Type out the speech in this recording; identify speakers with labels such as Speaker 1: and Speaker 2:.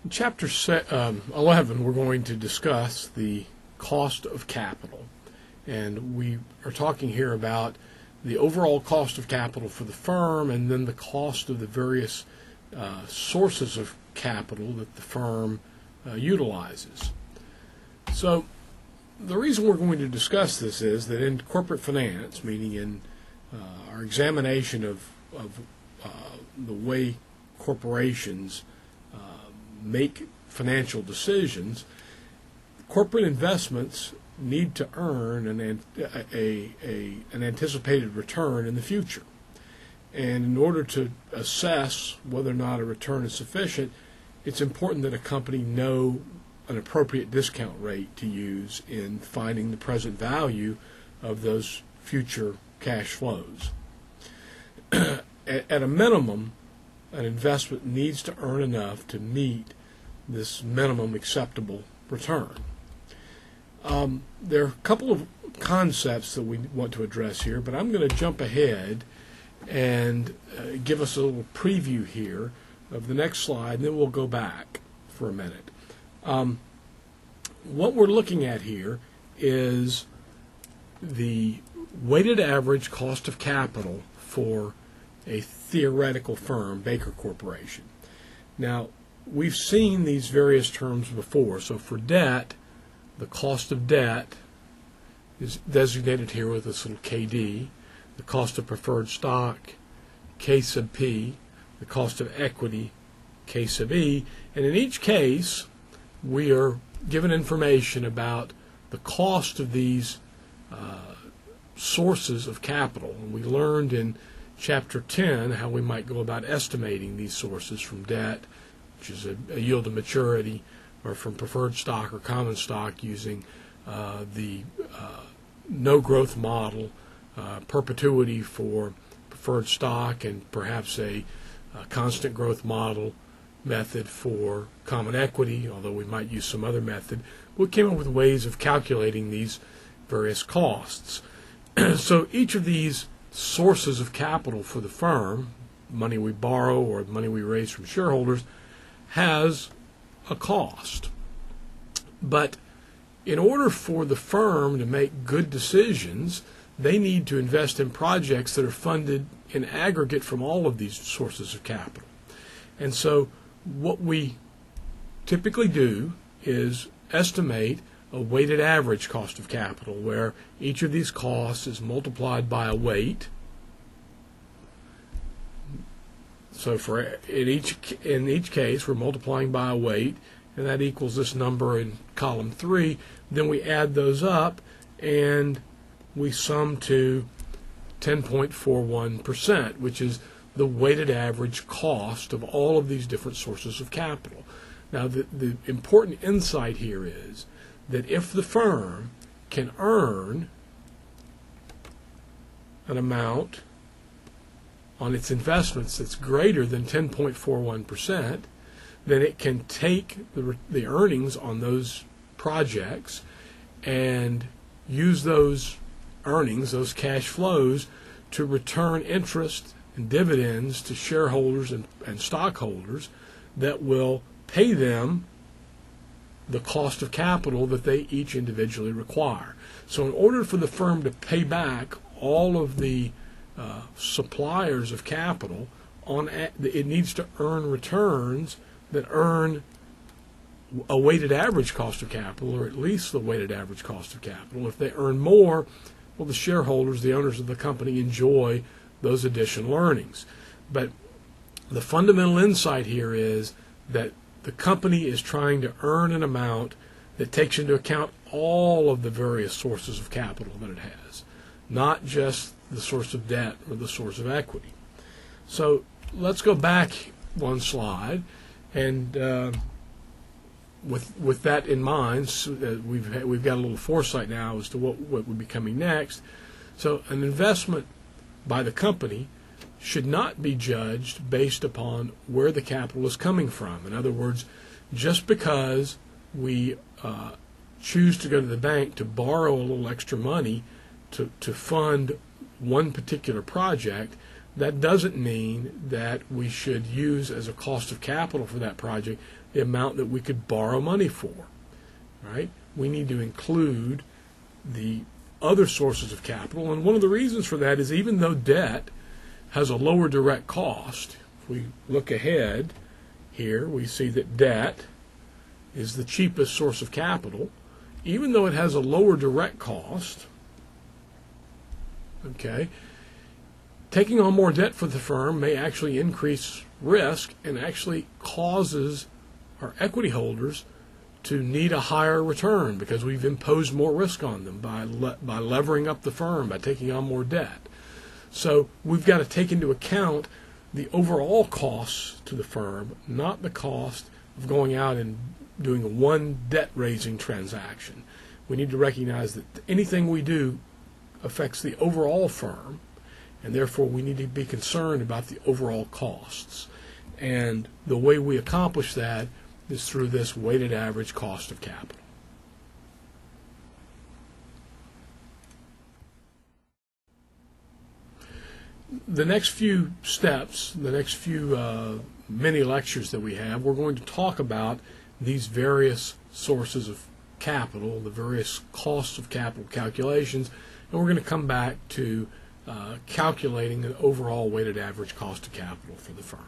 Speaker 1: In Chapter 11, we're going to discuss the cost of capital. And we are talking here about the overall cost of capital for the firm and then the cost of the various sources of capital that the firm utilizes. So the reason we're going to discuss this is that in corporate finance, meaning in our examination of the way corporations make financial decisions, corporate investments need to earn an anticipated return in the future. And in order to assess whether or not a return is sufficient, it's important that a company know an appropriate discount rate to use in finding the present value of those future cash flows. At a minimum, an investment needs to earn enough to meet this minimum acceptable return. There are a couple of concepts that we want to address here, but I'm going to jump ahead and give us a little preview here of the next slide, and then we'll go back for a minute. What we're looking at here is the weighted average cost of capital for a theoretical firm, Baker Corporation. Now, we've seen these various terms before. So for debt, the cost of debt is designated here with this little KD. The cost of preferred stock, K sub P. The cost of equity, K sub E. And in each case, we are given information about the cost of these sources of capital. And we learned in Chapter 10 how we might go about estimating these sources from debt, which is a yield to maturity, or from preferred stock or common stock using the no growth model, perpetuity for preferred stock, and perhaps a constant growth model method for common equity, although we might use some other method. We came up with ways of calculating these various costs. So each of these sources of capital for the firm, money we borrow or money we raise from shareholders, has a cost. But in order for the firm to make good decisions, they need to invest in projects that are funded in aggregate from all of these sources of capital. And so what we typically do is estimate a weighted average cost of capital, where each of these costs is multiplied by a weight. So in each case, we're multiplying by a weight, and that equals this number in column 3. Then we add those up, and we sum to 10.41%, which is the weighted average cost of all of these different sources of capital. Now, the important insight here is that if the firm can earn an amount on its investments that's greater than 10.41%, then it can take the earnings on those projects and use those earnings, those cash flows, to return interest and dividends to shareholders and stockholders that will pay them the cost of capital that they each individually require. So in order for the firm to pay back all of the suppliers of capital, it needs to earn returns that earn a weighted average cost of capital, or at least the weighted average cost of capital. If they earn more, well, the shareholders, the owners of the company, enjoy those additional earnings. But the fundamental insight here is that the company is trying to earn an amount that takes into account all of the various sources of capital that it has, not just the source of debt or the source of equity. So let's go back one slide, and with that in mind, we've got a little foresight now as to what would be coming next. So an investment by the company should not be judged based upon where the capital is coming from. In other words, just because we choose to go to the bank to borrow a little extra money to fund one particular project that doesn't mean that we should use as a cost of capital for that project the amount that we could borrow money for, right? We need to include the other sources of capital, and one of the reasons for that is even though debt has a lower direct cost, if we look ahead here, we see that debt is the cheapest source of capital, even though it has a lower direct cost. Okay, taking on more debt for the firm may actually increase risk and actually causes our equity holders to need a higher return because we've imposed more risk on them by levering up the firm, by taking on more debt. So we've got to take into account the overall costs to the firm, not the cost of going out and doing one debt-raising transaction. We need to recognize that anything we do affects the overall firm, and therefore we need to be concerned about the overall costs. And the way we accomplish that is through this weighted average cost of capital. The next few steps, the next few mini lectures that we have, we're going to talk about these various sources of capital, the various costs of capital calculations, and we're going to come back to calculating an overall weighted average cost of capital for the firm.